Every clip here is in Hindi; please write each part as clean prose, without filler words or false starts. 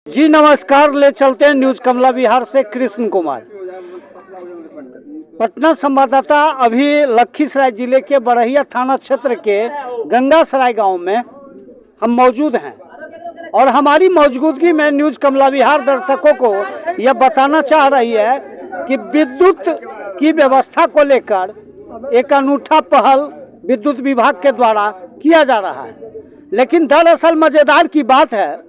जी नमस्कार, ले चलते हैं न्यूज कमला बिहार से कृष्ण कुमार। पटना संवाददाता अभी लखीसराय जिले के बड़हिया थाना क्षेत्र के गंगासराय गांव में हम मौजूद हैं और हमारी मौजूदगी में न्यूज कमला बिहार दर्शकों को यह बताना चाह रही है कि विद्युत की व्यवस्था को लेकर एक अनूठा पहल विद्युत विभाग के द्वारा किया जा रहा है। लेकिन दरअसल मजेदार की बात है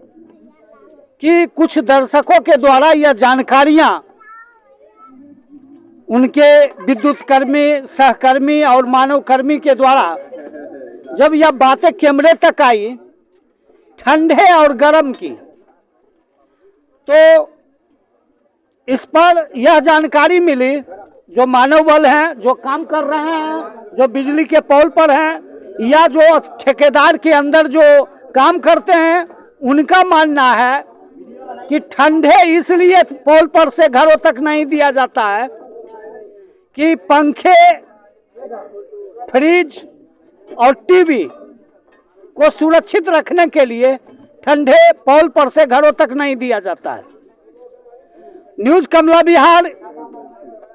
कि कुछ दर्शकों के द्वारा यह जानकारियां उनके विद्युत कर्मी, सहकर्मी और मानव कर्मी के द्वारा जब यह बातें कैमरे तक आई ठंडे और गर्म की, तो इस पर यह जानकारी मिली जो मानव बल हैं, जो काम कर रहे हैं, जो बिजली के पोल पर हैं या जो ठेकेदार के अंदर जो काम करते हैं, उनका मानना है कि ठंडे इसलिए पोल पर से घरों तक नहीं दिया जाता है कि पंखे, फ्रिज और टीवी को सुरक्षित रखने के लिए ठंडे पोल पर से घरों तक नहीं दिया जाता है। न्यूज कमला बिहार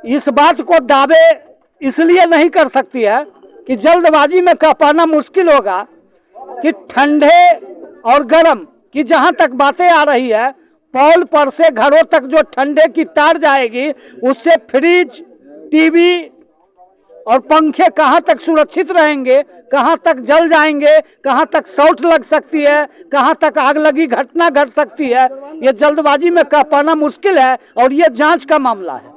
इस बात को दावे इसलिए नहीं कर सकती है कि जल्दबाजी में कह पाना मुश्किल होगा कि ठंडे और गर्म की जहां तक बातें आ रही है, पोल पर से घरों तक जो ठंडे की तार जाएगी उससे फ्रिज, टीवी और पंखे कहां तक सुरक्षित रहेंगे, कहां तक जल जाएंगे, कहां तक शॉर्ट लग सकती है, कहां तक आग लगी घटना घट सकती है, ये जल्दबाजी में कह पाना मुश्किल है और ये जांच का मामला है।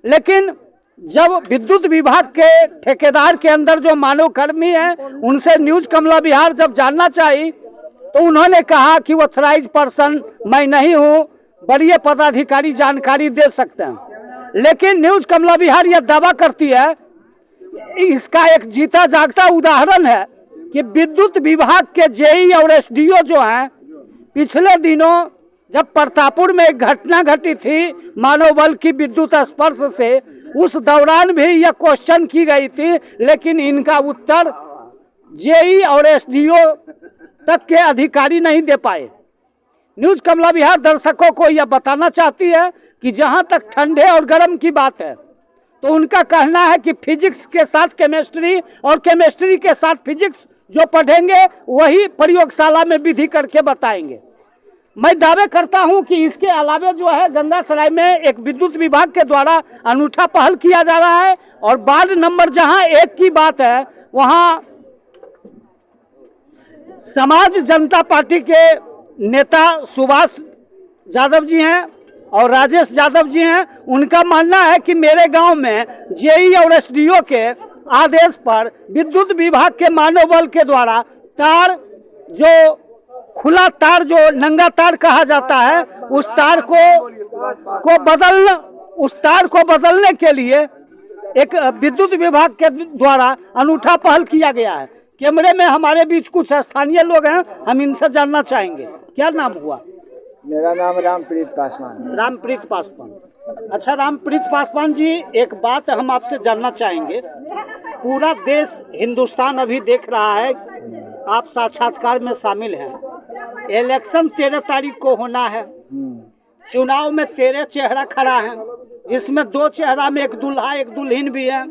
लेकिन जब विद्युत विभाग के ठेकेदार के अंदर जो मानव कर्मी हैं, उनसे न्यूज कमला बिहार जब जानना चाहिए तो उन्होंने कहा कि वो ऑथराइज पर्सन मैं नहीं हूँ, वरीय पदाधिकारी जानकारी दे सकते हैं। लेकिन न्यूज कमला बिहार यह दावा करती है, इसका एक जीता जागता उदाहरण है कि विद्युत विभाग के जेई और एसडीओ जो हैं, पिछले दिनों जब प्रतापपुर में एक घटना घटी थी मानव बल की विद्युत स्पर्श से, उस दौरान भी यह क्वेश्चन की गई थी, लेकिन इनका उत्तर जेई और एसडीओ तक के अधिकारी नहीं दे पाए। न्यूज कमला बिहार दर्शकों को यह बताना चाहती है कि जहां तक ठंडे और गर्म की बात है, तो उनका कहना है कि फिजिक्स के साथ केमिस्ट्री और केमिस्ट्री के साथ फिजिक्स जो पढ़ेंगे वही प्रयोगशाला में विधि करके बताएंगे। मैं दावे करता हूं कि इसके अलावा जो है गंगासराय में एक विद्युत विभाग के द्वारा अनूठा पहल किया जा रहा है और वार्ड नंबर जहां 1 की बात है, वहां समाज जनता पार्टी के नेता सुभाष यादव जी हैं और राजेश यादव जी हैं। उनका मानना है कि मेरे गांव में जेई और एसडीओ के आदेश पर विद्युत विभाग के मानव बल के द्वारा तार, जो खुला तार, जो नंगा तार कहा जाता है, उस तार को बदलने के लिए एक विद्युत विभाग के द्वारा अनूठा पहल किया गया है। कैमरे में हमारे बीच कुछ स्थानीय लोग हैं, हम इनसे जानना चाहेंगे। क्या नाम हुआ? मेरा नाम रामप्रीत पासवान। रामप्रीत पासवान। अच्छा रामप्रीत पासवान जी, एक बात हम आपसे जानना चाहेंगे। पूरा देश, हिंदुस्तान अभी देख रहा है, आप साक्षात्कार में शामिल हैं। इलेक्शन 13 तारीख को होना है। चुनाव में 13 चेहरा खड़ा है, जिसमें 2 चेहरा में एक दूल्हा एक दुल्हन भी है।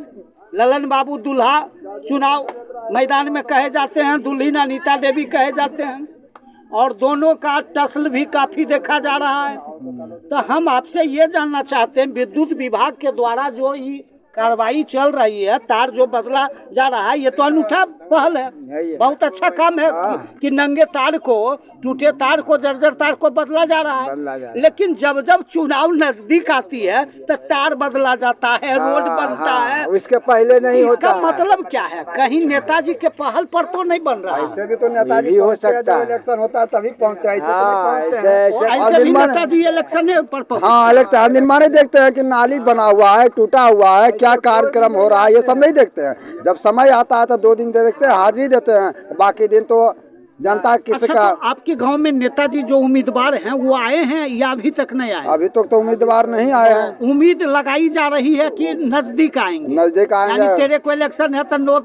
ललन बाबू दूल्हा चुनाव मैदान में कहे जाते हैं, दुल्हन अनीता देवी कहे जाते हैं, और दोनों का टसल भी काफी देखा जा रहा है। तो हम आपसे ये जानना चाहते हैं, विद्युत विभाग के द्वारा जो ये कार्रवाई चल रही है, तार जो बदला जा रहा है, ये तो अनूठा पहल है, बहुत अच्छा काम है कि नंगे तार को, टूटे तार को, जर्जर तार को बदला जा रहा है। लेकिन जब जब चुनाव नजदीक आती है तो तार बदला जाता है, रोड बनता है, इसके पहले नहीं होता। इसका मतलब क्या है? कहीं नेताजी के पहल पर तो नहीं बन रहा है? ऐसे भी तो नेताजी हो सकता है, इलेक्शन होता है तभी पहुँचते हैं। ऐसे भी नेताजी इलेक्शन पर, हाँ इलेक्शन हम दिन माने देखते हैं कि नाली बना हुआ है, टूटा हुआ है, क्या कार्यक्रम हो रहा है, ये सब नहीं देखते हैं। जब समय आता है तो 2 दिन देखते हैं, हाजिरी देते हैं, बाकी दिन तो जनता अच्छा, किसका। तो आपके गांव में नेताजी जो उम्मीदवार हैं वो आए हैं या अभी तक नहीं आए? अभी तक तो उम्मीदवार नहीं आए हैं। उम्मीद लगाई जा रही है कि नजदीक आएंगे। नजदीक यानी आएंगे। तेरे को इलेक्शन है तो 9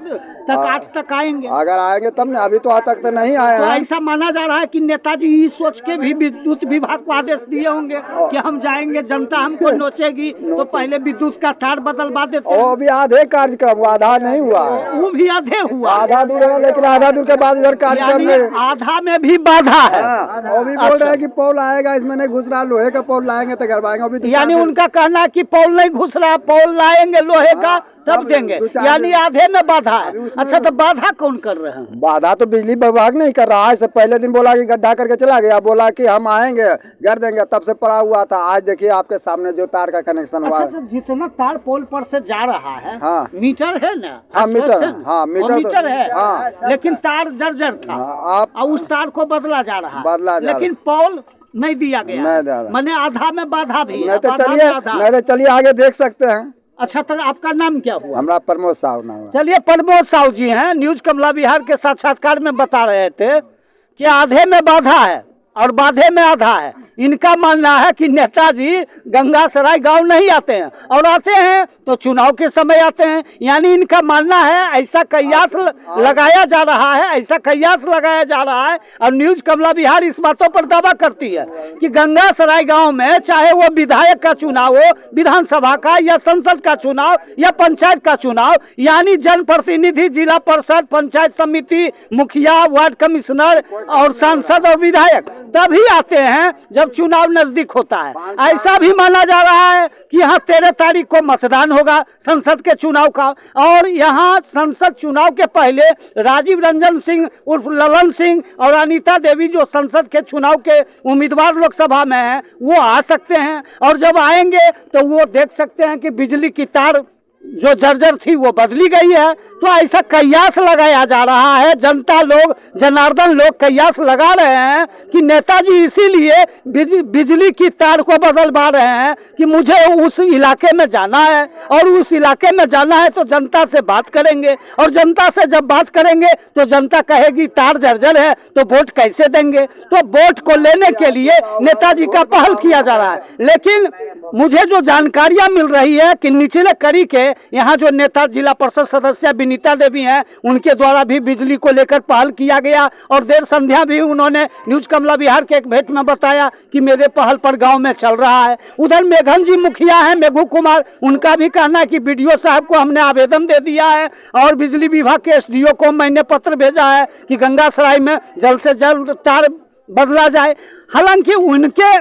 तक 8 तक आएंगे। अगर आएंगे तब ना, अभी तो आज तक तो नहीं आए तो हैं। ऐसा माना जा रहा है कि नेताजी ये सोच के भी विद्युत विभाग को आदेश दिए होंगे कि हम जाएंगे, जनता हमको नोचेगी तो पहले विद्युत का तार बदलवा देते हैं। और अभी आधे कार्यक्रम आधा नहीं हुआ है। वो भी आधे हुआ, आधा दूर है, लेकिन आधा दूर के बाद इधर कार्यक्रम यानी में आधा में भी बाधा है। वो भी बोल रहे हैं कि पोल आएगा, इसमें नहीं घुस रहा, लोहे का पोल लाएंगे तो करवाएंगे। अभी तो यानी उनका कहना है कि पोल नहीं घुस रहा, पोल लाएंगे लोहे का तब देंगे, यानी आधे में बाधा है। अच्छा, तो बाधा कौन कर रहे हैं? बाधा तो बिजली विभाग नहीं कर रहा है। इससे पहले दिन बोला कि गड्ढा करके चला गया, बोला कि हम आएंगे कर देंगे, तब से पड़ा हुआ था। आज देखिए आपके सामने जो तार का कनेक्शन हुआ अच्छा, है। तो जितना तार पोल पर से जा रहा है, हाँ। मीटर है ना? हाँ, मीटर है। हाँ, मीटर मीटर है। हाँ। लेकिन तार जर्जर था। आप और उस तार को बदला जा रहा है। बदला जा लेकिन पोल नहीं दिया गया। नहीं दिया। मैंने आधा में बाधा भी है, नहीं तो बाधा चलिए, में आधा। नहीं तो चलिए आगे देख सकते हैं। अच्छा, तो आपका नाम क्या हुआ? हमारा प्रमोद साहू नाम है। चलिए, प्रमोद साहू जी हैं, न्यूज कमला बिहार के साक्षात्कार में बता रहे थे कि आधे में बाधा है और बाधे में आधा है। इनका मानना है कि नेताजी गंगासराय गांव नहीं आते हैं, और आते हैं तो चुनाव के समय आते हैं। यानी इनका मानना है ऐसा कयास लगाया जा रहा है, ऐसा कयास लगाया जा रहा है। और न्यूज कमला बिहार इस बातों पर दावा करती है कि गंगासराय गांव में चाहे वो विधायक का चुनाव हो, विधानसभा का या संसद का चुनाव या पंचायत का चुनाव, यानी जनप्रतिनिधि, जिला परिषद, पंचायत समिति, मुखिया, वार्ड कमिश्नर और सांसद और विधायक तभी आते हैं जब चुनाव नजदीक होता है। ऐसा भी माना जा रहा है कि यहाँ 13 तारीख को मतदान होगा संसद के चुनाव का, और यहाँ संसद चुनाव के पहले राजीव रंजन सिंह उर्फ ललन सिंह और अनीता देवी जो संसद के चुनाव के उम्मीदवार लोकसभा में हैं वो आ सकते हैं। और जब आएंगे तो वो देख सकते हैं कि बिजली की तार जो जर्जर थी वो बदली गई है। तो ऐसा कयास लगाया जा रहा है, जनता लोग, जनार्दन लोग कयास लगा रहे हैं कि नेताजी इसीलिए बिजली की तार को बदलवा रहे हैं कि मुझे उस इलाके में जाना है, और उस इलाके में जाना है तो जनता से बात करेंगे, और जनता से जब बात करेंगे तो जनता कहेगी तार जर्जर है तो वोट कैसे देंगे। तो वोट को लेने के लिए नेताजी का पहल किया जा रहा है। लेकिन मुझे जो जानकारियां मिल रही है कि निचले कड़ी के यहाँ जो नेता जिला परिषद सदस्य विनीता देवी हैं उनके द्वारा भी बिजली को लेकर पहल किया गया, और देर संध्या भी उन्होंने न्यूज कमला बिहार के एक भेंट में बताया कि मेरे पहल पर गांव में चल रहा है। उधर मेघन जी मुखिया हैं, मेघू कुमार, उनका भी कहना है कि बीडीओ साहब को हमने आवेदन दे दिया है और बिजली विभाग के एसडीओ को मैंने पत्र भेजा है कि गंगासराय में जल्द से जल्द तार बदला जाए। हालांकि उनके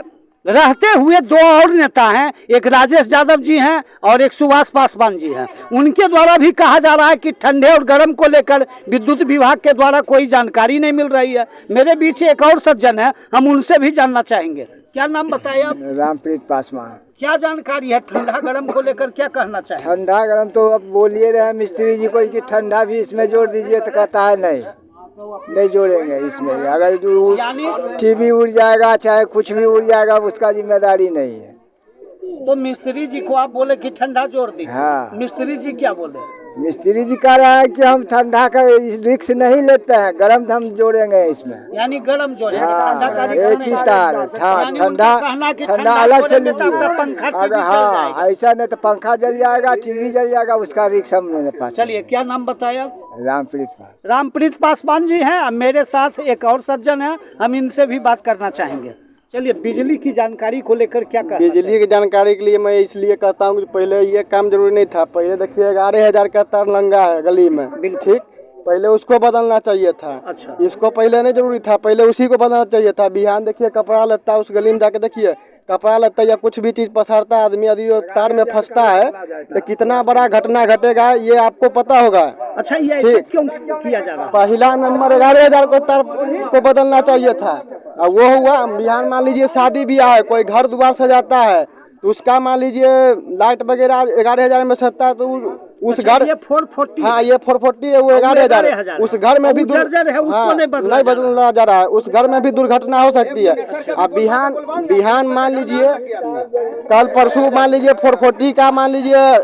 रहते हुए दो और नेता हैं, एक राजेश यादव जी हैं और एक सुभाष पासवान जी हैं। उनके द्वारा भी कहा जा रहा है कि ठंडे और गर्म को लेकर विद्युत विभाग के द्वारा कोई जानकारी नहीं मिल रही है। मेरे बीच एक और सज्जन है, हम उनसे भी जानना चाहेंगे। क्या नाम बताइए आप? रामप्रीत पासवान। क्या जानकारी है ठंडा गर्म को लेकर, क्या कहना चाहिए? ठंडा गर्म तो अब बोलिए रहे मिस्त्री जी को कि ठंडा भी इसमें जोड़ दीजिए, तो कहता है नहीं जोड़ेंगे इसमें। अगर जो टीवी उड़ जाएगा चाहे कुछ भी उड़ जाएगा उसका जिम्मेदारी नहीं है। तो मिस्त्री जी को आप बोले कि ठंडा जोड़ दीजिए। हाँ। मिस्त्री जी क्या बोले? मिस्त्री जी कह रहा है कि हम ठंडा का रिक्स नहीं लेते हैं, गर्म हम जोड़ेंगे इसमें। यानी गर्म जोड़ेंगे, हाँ, ठंडा का एक ही तार। ठंडा अलग से लीजिए। अगर हाँ ऐसा नहीं तो पंखा जल जाएगा, टीवी जल जाएगा, उसका रिक्स हम मेरे पास। चलिए, क्या नाम बताया? रामप्रीत पासवान जी हैं। मेरे साथ एक और सज्जन है, हम इनसे भी बात करना चाहेंगे। चलिए, बिजली की जानकारी को लेकर क्या कहना? बिजली की जानकारी के लिए मैं इसलिए कहता हूँ कि पहले ये काम जरूरी नहीं था। पहले देखिए 11,000 का तार लंगा है गली में, ठीक, पहले उसको बदलना चाहिए था। अच्छा। इसको पहले नहीं जरूरी था, पहले उसी को बदलना चाहिए था। बिहान देखिए कपड़ा लत्ता उस गली में जाके देखिए, कपड़ा लत्ता या कुछ भी चीज पसारता है आदमी, यदि वो तार में फंसता है तो कितना बड़ा घटना घटेगा ये आपको पता होगा। अच्छा, ये ऐसे क्यों किया जा रहा है? पहला नंबर 11,000 को तार को बदलना चाहिए था। और वो हुआ बिहान, मान लीजिए शादी ब्याह है, कोई घर द्वार सजाता है तो उसका मान लीजिए लाइट वगैरह 11,000 में सजता है तो उस घर, ये 440, हाँ ये 440 है, वो 11,000। उस घर में भी नहीं बदलना जा रहा है, उस घर में भी दुर्घटना हो सकती है। अब बिहान मान लीजिए कल परसों मान लीजिए 440 का मान लीजिए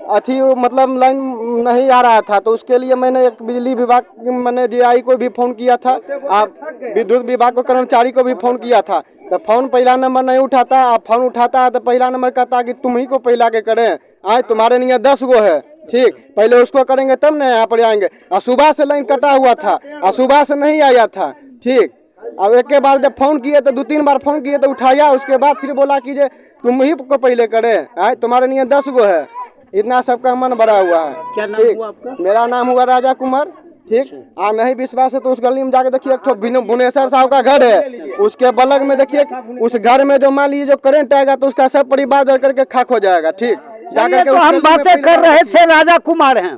अथी मतलब लाइन नहीं आ रहा था, तो उसके लिए मैंने एक बिजली विभाग मैंने DI को भी फ़ोन किया था, आप विद्युत विभाग को कर्मचारी को भी फ़ोन किया था। तो फ़ोन पहला नंबर नहीं उठाता, आप फ़ोन उठाता है तो पहला नंबर कहता कि तुम ही को पहला के करें, आज तुम्हारे लिए 10 गो है, ठीक, पहले उसको करेंगे तब ना यहाँ पर आएंगे। और सुबह से लाइन कटा हुआ था और सुबह से नहीं आया था, ठीक। अब एक के बार जब फ़ोन किए तो 2-3 बार फ़ोन किए तो उठाया, उसके बाद फिर बोला कि जे तुम ही को पहले करें, आज तुम्हारे लिए 10 गो है। इतना सबका मन भरा हुआ है। क्या नाम हुआ आपका? मेरा नाम हुआ राजा कुमार, ठीक। नहीं विश्वास है तो उस गली में जाके देखिए, एक भुवनेश्वर साहब का घर है, उसके बगल में देखिए, उस घर में जो मान लीजिए जो करंट आएगा तो उसका सब परिवार जल करके खाक हो जाएगा, ठीक। चलिए, तो हम बातें कर रहे थे, राजा कुमार हैं,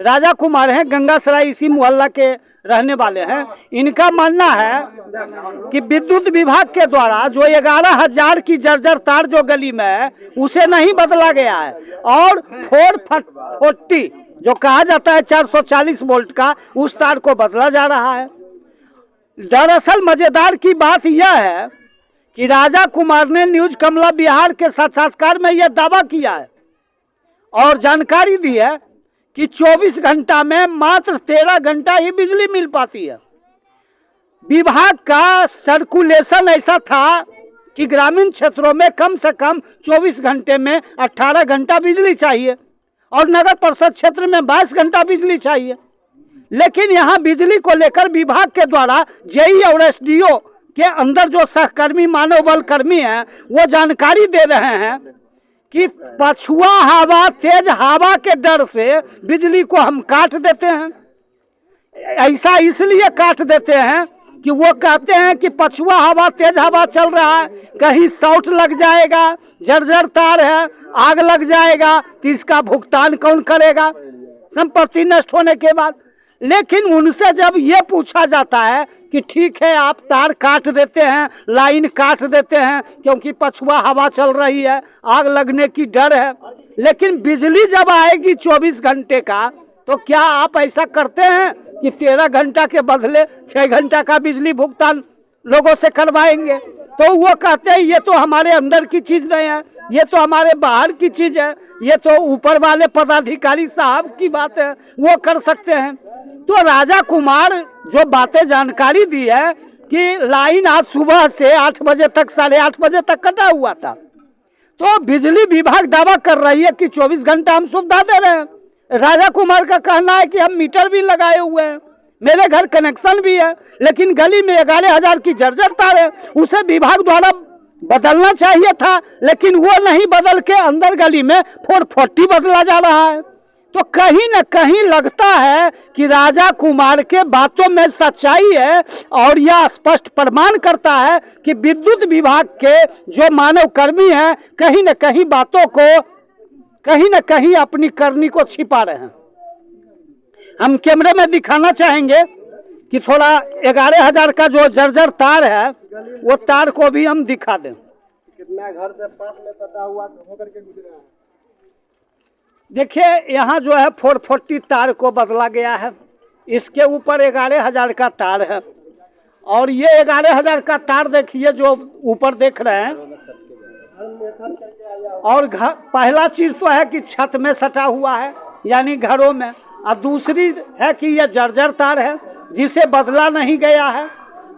राजा कुमार हैं, गंगासराय इसी मोहल्ला के रहने वाले हैं। इनका मानना है कि विद्युत विभाग के द्वारा जो 11,000 की जर्जर तार जो गली में है उसे नहीं बदला गया है, और 440 जो कहा जाता है 440 वोल्ट का, उस तार को बदला जा रहा है। दरअसल मजेदार की बात यह है कि राजा कुमार ने न्यूज कमला बिहार के साक्षात्कार में यह दावा किया है और जानकारी दी है कि 24 घंटा में मात्र 13 घंटा ही बिजली मिल पाती है। विभाग का सर्कुलेशन ऐसा था कि ग्रामीण क्षेत्रों में कम से कम 24 घंटे में 18 घंटा बिजली चाहिए और नगर परिषद क्षेत्र में 22 घंटा बिजली चाहिए। लेकिन यहाँ बिजली को लेकर विभाग के द्वारा जेई और SDO के अंदर जो सहकर्मी मानव बल कर्मी हैं वो जानकारी दे रहे हैं कि पछुआ हवा, तेज हवा के डर से बिजली को हम काट देते हैं। ऐसा इसलिए काट देते हैं कि वो कहते हैं कि पछुआ हवा, तेज हवा चल रहा है, कहीं शॉर्ट लग जाएगा, जर्जर तार है, आग लग जाएगा तो इसका भुगतान कौन करेगा संपत्ति नष्ट होने के बाद। लेकिन उनसे जब ये पूछा जाता है कि ठीक है आप तार काट देते हैं, लाइन काट देते हैं क्योंकि पछुआ हवा चल रही है, आग लगने की डर है, लेकिन बिजली जब आएगी 24 घंटे का तो क्या आप ऐसा करते हैं कि 13 घंटा के बदले 6 घंटा का बिजली भुगतान लोगों से करवाएंगे? तो वो कहते हैं ये तो हमारे अंदर की चीज़ नहीं है, ये तो हमारे बाहर की चीज़ है, ये तो ऊपर वाले पदाधिकारी साहब की बात है, वो कर सकते हैं। तो राजा कुमार जो बातें जानकारी दी है कि लाइन आज सुबह से 8 बजे तक, 8:30 बजे तक कटा हुआ था, तो बिजली विभाग दावा कर रही है कि 24 घंटा हम सुविधा दे रहे हैं। राजा कुमार का कहना है कि हम मीटर भी लगाए हुए हैं, मेरे घर कनेक्शन भी है, लेकिन गली में 11,000 की जर्जर तार है, उसे विभाग द्वारा बदलना चाहिए था, लेकिन वो नहीं बदल के अंदर गली में 440 बदला जा रहा है। तो कहीं न कहीं लगता है कि राजा कुमार के बातों में सच्चाई है और यह स्पष्ट प्रमाण करता है कि विद्युत विभाग के जो मानव कर्मी हैं कहीं न कहीं बातों को, कहीं न कहीं अपनी करनी को छिपा रहे हैं। हम कैमरे में दिखाना चाहेंगे कि थोड़ा 11,000 का जो जर्जर तार है वो तार को भी हम दिखा दें। कितना घर से पास में सटा हुआ होकर के गुजरा है। देखिए यहाँ जो है 440 तार को बदला गया है, इसके ऊपर 11,000 का तार है, और ये 11,000 का तार देखिए जो ऊपर देख रहे हैं, और पहला चीज़ तो है कि छत में सटा हुआ है यानी घरों में, और दूसरी है कि यह जर्जर तार है जिसे बदला नहीं गया है।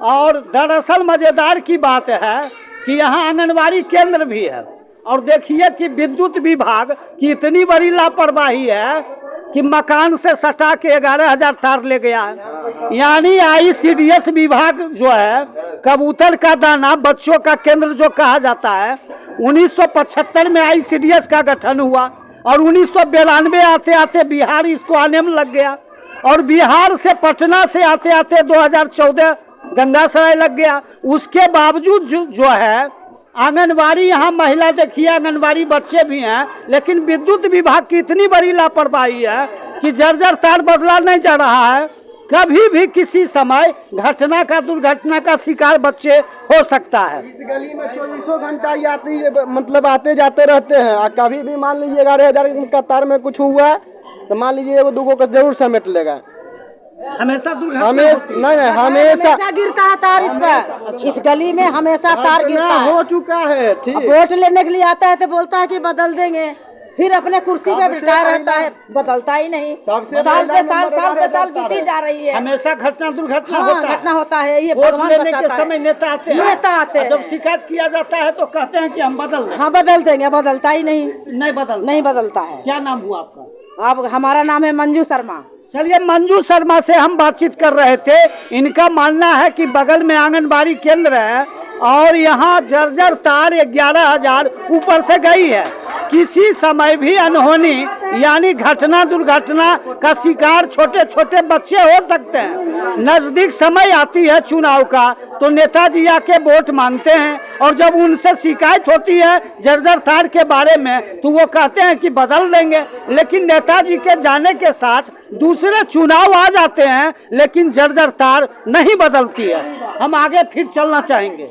और दरअसल मज़ेदार की बात है कि यहाँ आंगनबाड़ी केंद्र भी है, और देखिए कि विद्युत विभाग की इतनी बड़ी लापरवाही है कि मकान से सटा के 11,000 तार ले गया है। यानी ICDS विभाग जो है, कबूतर का दाना बच्चों का केंद्र जो कहा जाता है, 1975 में ICDS का गठन हुआ और 1992 आते आते बिहार इसको आने में लग गया, और बिहार से पटना से आते आते 2014 गंगासराय लग गया। उसके बावजूद जो है आंगनबाड़ी, यहाँ महिला देखिए आंगनबाड़ी बच्चे भी हैं, लेकिन विद्युत विभाग की इतनी बड़ी लापरवाही है कि जर्जर तार बदला नहीं जा रहा है। कभी भी किसी समय घटना का, दुर्घटना का शिकार बच्चे हो सकता है। इस गली में 24 घंटा यात्री मतलब आते जाते रहते हैं, और कभी भी मान लीजिए 11,000 का तार में कुछ हुआ तो मान लीजिए 1-2 को जरूर समेट लेगा। हमेशा हमेशा गिरता है तार इस पर, इस गली में हमेशा तार गिरता है। हो चुका है, ठीक। वोट लेने के लिए आता है तो बोलता है कि बदल देंगे, फिर अपने कुर्सी पे बिठा रहता है, बदलता ही नहीं। साल पे साल बीती जा रही है। हमेशा घटना दुर्घटना हाँ, होता है। घटना होता है, ये वोट भगवान लेने के बचाता है। समय नेता आते हैं, नेता आते हैं। जब शिकायत किया जाता है तो कहते हैं कि हम बदल दें। हाँ बदल देंगे, बदलता ही नहीं, नहीं बदलता है। क्या नाम हुआ आपका? अब हमारा नाम है मंजू शर्मा। चलिए, मंजू शर्मा से हम बातचीत कर रहे थे। इनका मानना है कि बगल में आंगनबाड़ी केंद्र है और यहाँ जर्जर तार 11,000 ऊपर से गई है। किसी समय भी अनहोनी यानी घटना दुर्घटना का शिकार छोटे छोटे बच्चे हो सकते हैं। नजदीक समय आती है चुनाव का तो नेताजी आके वोट मांगते हैं और जब उनसे शिकायत होती है जर्जर तार के बारे में तो वो कहते हैं कि बदल देंगे, लेकिन नेताजी के जाने के साथ दूसरे चुनाव आ जाते हैं लेकिन जर्जर तार नहीं बदलती है। हम आगे फिर चलना चाहेंगे।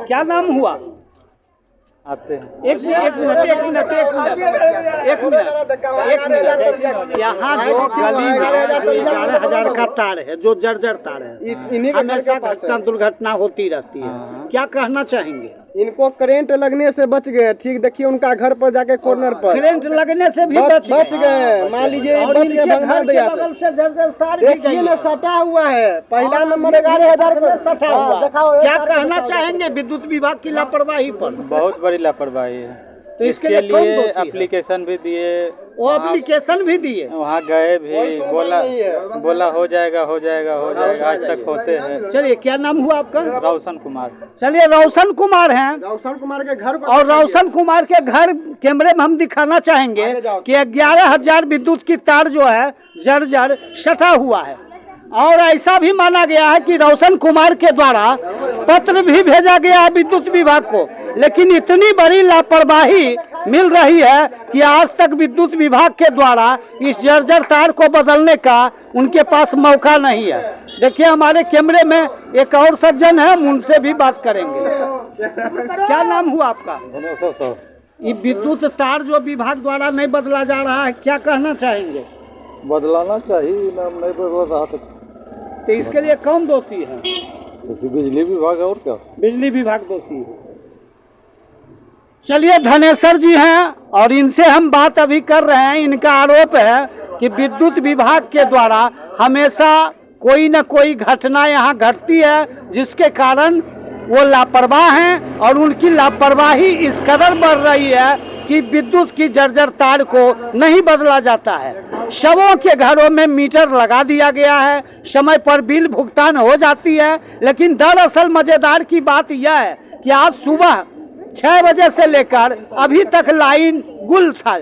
क्या नाम हुआ? आते हैं। एक मिनट। यहाँ जो गली में 11,000 का तार है, जो जर्जर तार है, हमेशा घटना दुर्घटना होती रहती है। क्या कहना चाहेंगे? इनको करंट लगने से बच गए। ठीक देखिए, उनका घर पर जाके कॉर्नर पर करंट लगने से भी बच गए। मान लीजिए बच गए, भगवान दया से। जर्जर तार भी देखिए ना, सटा हुआ है। पहला नंबर 11,000 पर सटा हुआ। क्या कहना चाहेंगे विद्युत विभाग की लापरवाही पर? बहुत बड़ी लापरवाही है। तो इसके लिए कौन दोषी है? एप्लीकेशन भी दिए, वो एप्लीकेशन भी दिए, वहाँ गए भी, बोला हो जाएगा। आज तक होते हैं। चलिए, क्या नाम हुआ आपका? रोशन कुमार। चलिए, रोशन कुमार हैं। रोशन कुमार के घर और रोशन कुमार के घर कैमरे में हम दिखाना चाहेंगे कि 11,000 विद्युत की तार जो है जर्जर सटा हुआ है। और ऐसा भी माना गया है कि रोशन कुमार के द्वारा पत्र भी भेजा गया है विद्युत विभाग को, लेकिन इतनी बड़ी लापरवाही मिल रही है कि आज तक विद्युत विभाग के द्वारा इस जर्जर तार को बदलने का उनके पास मौका नहीं है। देखिए, हमारे कैमरे में एक और सज्जन है, हम उनसे भी बात करेंगे। क्या नाम हुआ आपका? ये विद्युत तार जो विभाग द्वारा नहीं बदला जा रहा है, क्या कहना चाहेंगे? बदलाना चाहिए, नाम नहीं बदल रहा तो इसके लिए कौन दोषी है? बिजली विभाग, और क्या? बिजली विभाग दोषी है। चलिए, धनेश्वर जी हैं और इनसे हम बात अभी कर रहे हैं। इनका आरोप है कि विद्युत विभाग के द्वारा हमेशा कोई न कोई घटना यहाँ घटती है जिसके कारण वो लापरवाह हैं और उनकी लापरवाही इस कदर बढ़ रही है कि विद्युत की जर्जर तार को नहीं बदला जाता है। शवों के घरों में मीटर लगा दिया गया है, समय पर बिल भुगतान हो जाती है, लेकिन दरअसल मजेदार की बात यह है कि आज सुबह 6 बजे से लेकर अभी तक लाइन गुल था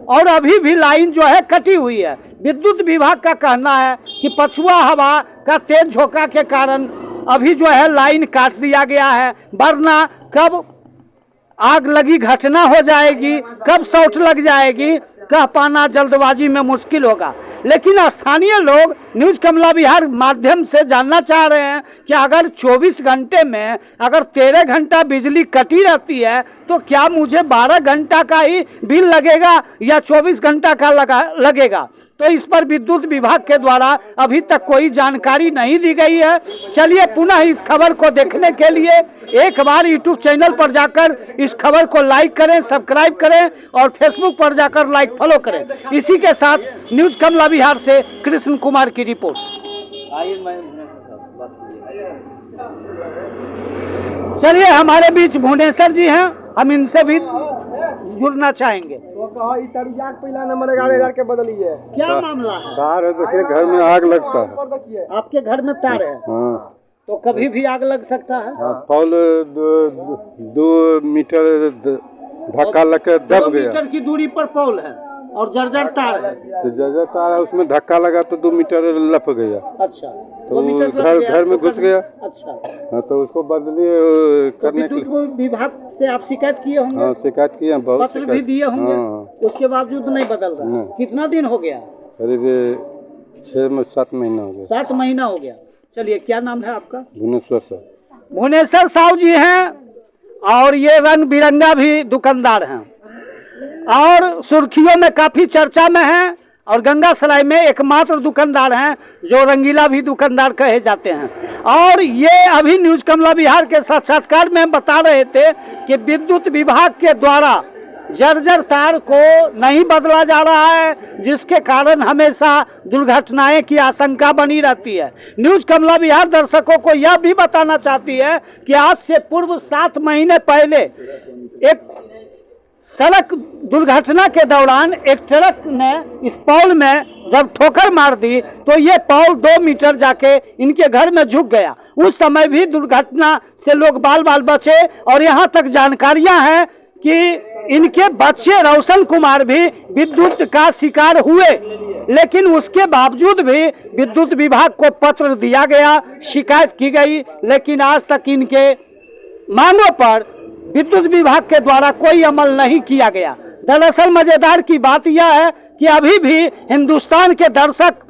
और अभी भी लाइन जो है कटी हुई है। विद्युत विभाग का कहना है कि पछुआ हवा का तेज झोंका के कारण अभी जो है लाइन काट दिया गया है, वरना कब आग लगी घटना हो जाएगी, कब शॉर्ट लग जाएगी, कह पाना जल्दबाजी में मुश्किल होगा। लेकिन स्थानीय लोग न्यूज़ कमला बिहार माध्यम से जानना चाह रहे हैं कि अगर 24 घंटे में अगर 13 घंटा बिजली कटी रहती है तो क्या मुझे 12 घंटा का ही बिल लगेगा या 24 घंटा का लगेगा? तो इस पर विद्युत विभाग के द्वारा अभी तक कोई जानकारी नहीं दी गई है। चलिए, पुनः इस खबर को देखने के लिए एक बार यूट्यूब चैनल पर जाकर इस खबर को लाइक करें, सब्सक्राइब करें और फेसबुक पर जाकर लाइक फॉलो करें। इसी के साथ न्यूज़ कमला बिहार से कृष्ण कुमार की रिपोर्ट। चलिए, हमारे बीच भुवनेश्वर जी हैं, हम इनसे भी जुड़ना चाहेंगे। तो कहा पहला नंबर 11,000 के बदलिए। क्या मामला है? तार है, देखिए घर में आग लगता है। देखिए, आपके घर में तार है हाँ, तो कभी भी आग लग सकता है। पौल 2 मीटर धक्का लग के 2 दब गया। मीटर की दूरी पर पोल है और जर्जर तार है। तो जगह तार है, उसमें धक्का लगा तो 2 मीटर लप गया। अच्छा, तो 2 मीटर लग गया, घर में घुस गया। अच्छा, हाँ, तो उसको बदली तो करने के लिए विद्युत विभाग से आप शिकायत किए होंगे? हाँ, शिकायत किए, बहुत पत्र भी शिकायत। दिए होंगे, हाँ, उसके बावजूद नहीं बदल रहा। नहीं। कितना दिन हो गया? करीब 6 से 7 महीना हो गया। 7 महीना हो गया। चलिए, क्या नाम है आपका? भुवनेश्वर सर। भुवनेश्वर साहू जी हैं, और ये रंग बिरंगा भी दुकानदार हैं और सुर्खियों में काफ़ी चर्चा में हैं, और गंगासराय में एकमात्र दुकानदार हैं जो रंगीला भी दुकानदार कहे जाते हैं। और ये अभी न्यूज़ कमला बिहार के साक्षात्कार में बता रहे थे कि विद्युत विभाग के द्वारा जर्जर तार को नहीं बदला जा रहा है, जिसके कारण हमेशा दुर्घटनाएं की आशंका बनी रहती है। न्यूज़ कमला बिहार दर्शकों को यह भी बताना चाहती है कि आज से पूर्व 7 महीने पहले एक सड़क दुर्घटना के दौरान एक ट्रक ने इस पौल में जब ठोकर मार दी तो ये पौल 2 मीटर जाके इनके घर में झुक गया। उस समय भी दुर्घटना से लोग बाल बाल बचे, और यहाँ तक जानकारियाँ हैं कि इनके बच्चे रोशन कुमार भी विद्युत का शिकार हुए, लेकिन उसके बावजूद भी विद्युत विभाग को पत्र दिया गया, शिकायत की गई, लेकिन आज तक इनके मांगों पर विद्युत विभाग के द्वारा कोई अमल नहीं किया गया। दरअसल मजेदार की बात यह है कि अभी भी हिंदुस्तान के दर्शक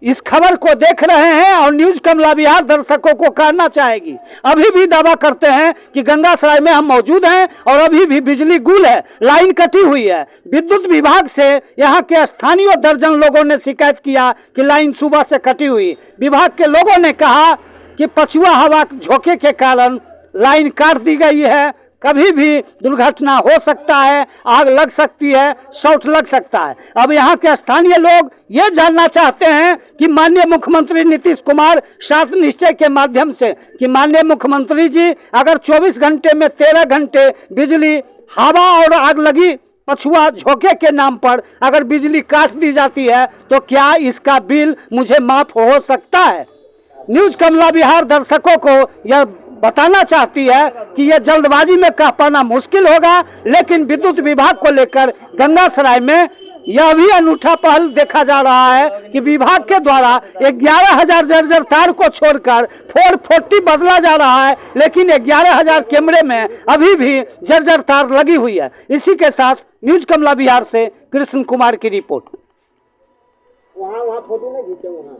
इस खबर को देख रहे हैं, और न्यूज़ कमला बिहार दर्शकों को कहना चाहेगी, अभी भी दावा करते हैं कि गंगासराय में हम मौजूद हैं और अभी भी बिजली गुल है, लाइन कटी हुई है। विद्युत विभाग से यहाँ के स्थानीय दर्जन लोगों ने शिकायत किया कि लाइन सुबह से कटी हुई। विभाग के लोगों ने कहा कि पछुआ हवा झोंके के कारण लाइन काट दी गई है, कभी भी दुर्घटना हो सकता है, आग लग सकती है, शॉर्ट लग सकता है। अब यहाँ के स्थानीय लोग ये जानना चाहते हैं कि माननीय मुख्यमंत्री नीतीश कुमार 7 निश्चय के माध्यम से कि माननीय मुख्यमंत्री जी, अगर 24 घंटे में 13 घंटे बिजली, हवा और आग लगी पछुआ झोंके के नाम पर अगर बिजली काट दी जाती है तो क्या इसका बिल मुझे माफ हो सकता है? न्यूज़ कमला बिहार दर्शकों को यह बताना चाहती है कि यह जल्दबाजी में कह पाना मुश्किल होगा, लेकिन विद्युत विभाग को लेकर गंगासराय में यह भी अनूठा पहल देखा जा रहा है कि विभाग के द्वारा 11,000 जर्जर तार को छोड़कर 440 बदला जा रहा है, लेकिन 11,000 कैमरे में अभी भी जर्जर तार लगी हुई है। इसी के साथ न्यूज़ कमला बिहार से कृष्ण कुमार की रिपोर्ट। वहाँ फोटो नहीं खींचे वहाँ।